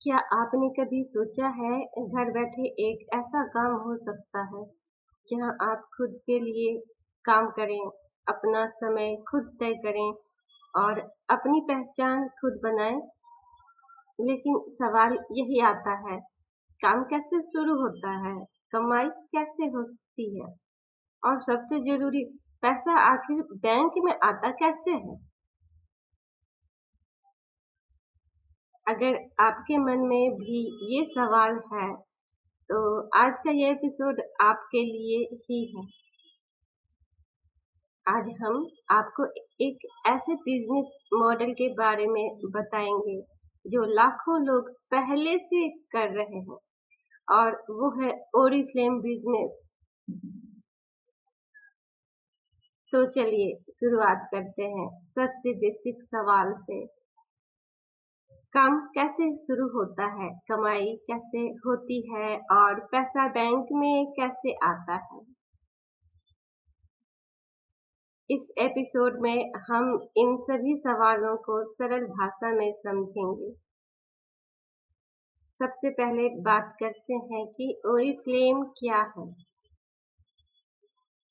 क्या आपने कभी सोचा है घर बैठे एक ऐसा काम हो सकता है जहां आप खुद के लिए काम करें, अपना समय खुद तय करें और अपनी पहचान खुद बनाएं? लेकिन सवाल यही आता है, काम कैसे शुरू होता है, कमाई कैसे होती है और सबसे जरूरी पैसा आखिर बैंक में आता कैसे है? अगर आपके मन में भी ये सवाल है तो आज का ये एपिसोड आपके लिए ही है। आज हम आपको एक ऐसे बिजनेस मॉडल के बारे में बताएंगे जो लाखों लोग पहले से कर रहे हैं और वो है ओरिफ्लेम बिजनेस। तो चलिए शुरुआत करते हैं सबसे बेसिक सवाल से। काम कैसे शुरू होता है, कमाई कैसे होती है और पैसा बैंक में कैसे आता है? इस एपिसोड में हम इन सभी सवालों को सरल भाषा में समझेंगे। सबसे पहले बात करते हैं कि ओरिफ्लेम क्या है।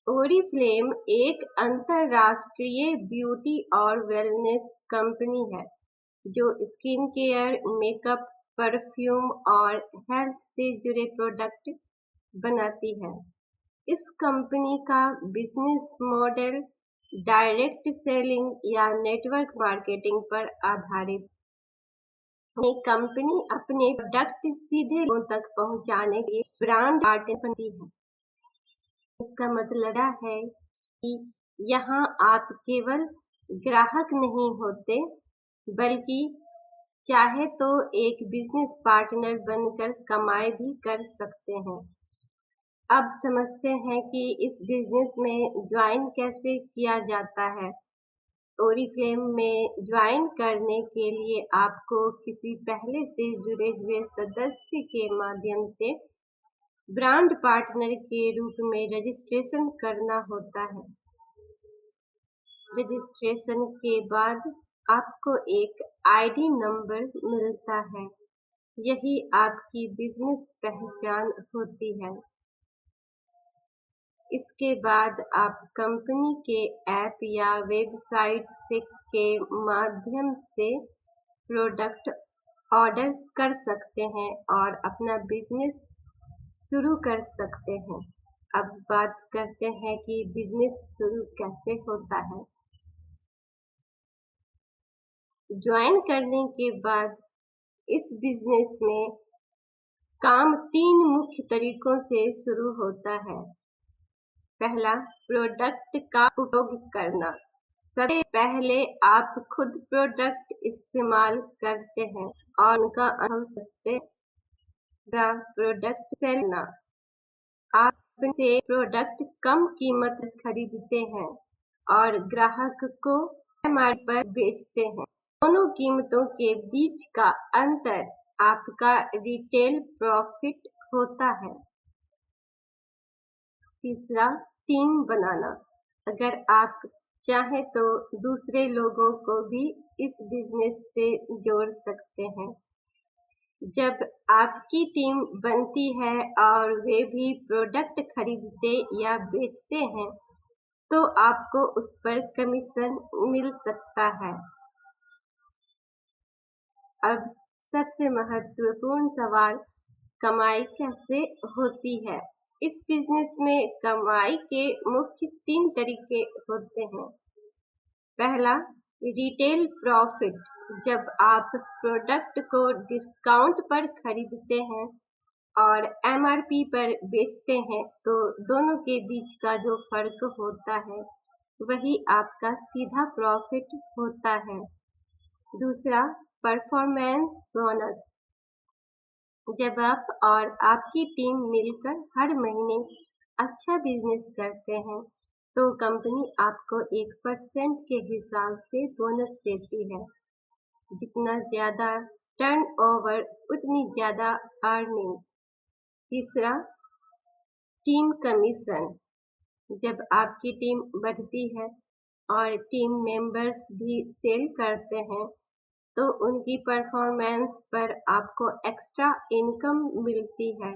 ओरिफ्लेम एक अंतरराष्ट्रीय ब्यूटी और वेलनेस कंपनी है जो स्किन केयर, मेकअप, परफ्यूम और हेल्थ से जुड़े प्रोडक्ट बनाती है। इस कंपनी का बिजनेस मॉडल डायरेक्ट सेलिंग या नेटवर्क मार्केटिंग पर आधारित है। कंपनी अपने प्रोडक्ट सीधे लोगों तक पहुंचाने के लिए ब्रांड पार्टनर बनती है। इसका मतलब है कि यहाँ आप केवल ग्राहक नहीं होते बल्कि चाहे तो एक बिजनेस पार्टनर बनकर कमाई भी कर सकते हैं। अब समझते हैं कि इस बिजनेस में ज्वाइन कैसे किया जाता है। ओरिफ्लेम में ज्वाइन करने के लिए आपको किसी पहले से जुड़े हुए सदस्य के माध्यम से ब्रांड पार्टनर के रूप में रजिस्ट्रेशन करना होता है। रजिस्ट्रेशन के बाद आपको एक आईडी नंबर मिलता है। यही आपकी बिजनेस पहचान होती है। इसके बाद आप कंपनी के ऐप या वेबसाइट के माध्यम से प्रोडक्ट ऑर्डर कर सकते हैं और अपना बिजनेस शुरू कर सकते हैं। अब बात करते हैं कि बिजनेस शुरू कैसे होता है। ज्वाइन करने के बाद इस बिजनेस में काम 3 मुख्य तरीकों से शुरू होता है। पहला, प्रोडक्ट का उपयोग करना। सबसे पहले आप खुद प्रोडक्ट इस्तेमाल करते हैं और उनका अनुभव सस्ते प्रोडक्ट सेलना। आप से प्रोडक्ट कम कीमत खरीदते हैं और ग्राहक को एमआरपी पर बेचते हैं। दोनों कीमतों के बीच का अंतर आपका रिटेल प्रॉफिट होता है। तीसरा, टीम बनाना। अगर आप चाहें तो दूसरे लोगों को भी इस बिजनेस से जोड़ सकते हैं। जब आपकी टीम बनती है और वे भी प्रोडक्ट खरीदते या बेचते हैं तो आपको उस पर कमीशन मिल सकता है। अब सबसे महत्वपूर्ण सवाल, कमाई कैसे होती है। इस बिजनेस में कमाई के मुख्य 3 तरीके होते हैं। पहला, रिटेल प्रॉफिट। जब आप प्रोडक्ट को डिस्काउंट पर खरीदते हैं और एमआरपी पर बेचते हैं तो दोनों के बीच का जो फर्क होता है वही आपका सीधा प्रॉफिट होता है। दूसरा, परफॉर्मेंस बोनस। जब आप और आपकी टीम मिलकर हर महीने अच्छा बिजनेस करते हैं तो कंपनी आपको 1% के हिसाब से बोनस देती है। जितना ज्यादा टर्नओवर उतनी ज्यादा अर्निंग। तीसरा, टीम कमीशन। जब आपकी टीम बढ़ती है और टीम मेंबर्स भी सेल करते हैं तो उनकी परफॉर्मेंस पर आपको एक्स्ट्रा इनकम मिलती है।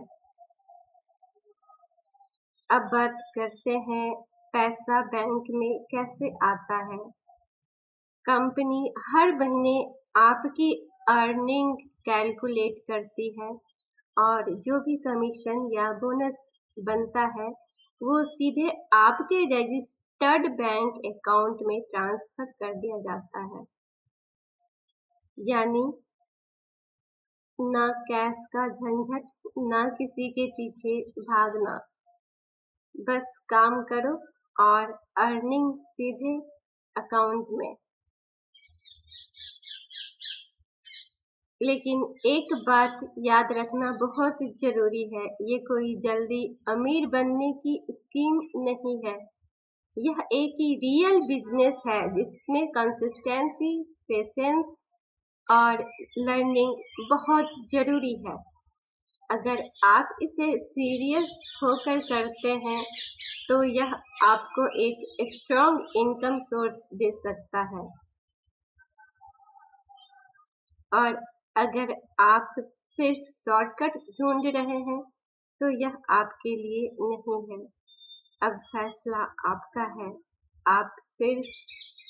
अब बात करते हैं पैसा बैंक में कैसे आता है। कंपनी हर महीने आपकी अर्निंग कैलकुलेट करती है और जो भी कमीशन या बोनस बनता है वो सीधे आपके रजिस्टर्ड बैंक अकाउंट में ट्रांसफर कर दिया जाता है। यानी ना कैश का झंझट, ना किसी के पीछे भागना, बस काम करो और अर्निंग सीधे अकाउंट में। लेकिन एक बात याद रखना बहुत जरूरी है, ये कोई जल्दी अमीर बनने की स्कीम नहीं है। यह एक ही रियल बिजनेस है जिसमें कंसिस्टेंसी, पेशेंस और लर्निंग बहुत जरूरी है। अगर आप इसे सीरियस होकर करते हैं तो यह आपको एक स्ट्रॉन्ग इनकम सोर्स दे सकता है। और अगर आप सिर्फ शॉर्टकट ढूंढ रहे हैं तो यह आपके लिए नहीं है। अब फैसला आपका है। आप सिर्फ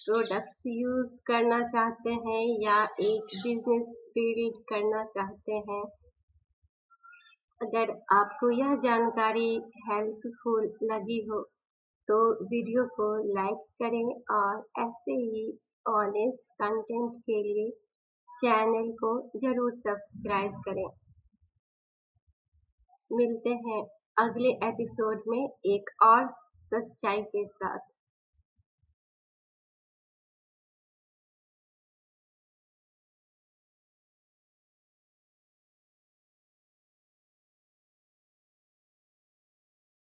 प्रोडक्ट्स यूज करना चाहते हैं या एक बिजनेस बिल्ड करना चाहते हैं। अगर आपको यह जानकारी हेल्पफुल लगी हो तो वीडियो को लाइक करें और ऐसे ही ऑनेस्ट कंटेंट के लिए चैनल को जरूर सब्सक्राइब करें। मिलते हैं अगले एपिसोड में एक और सच्चाई के साथ।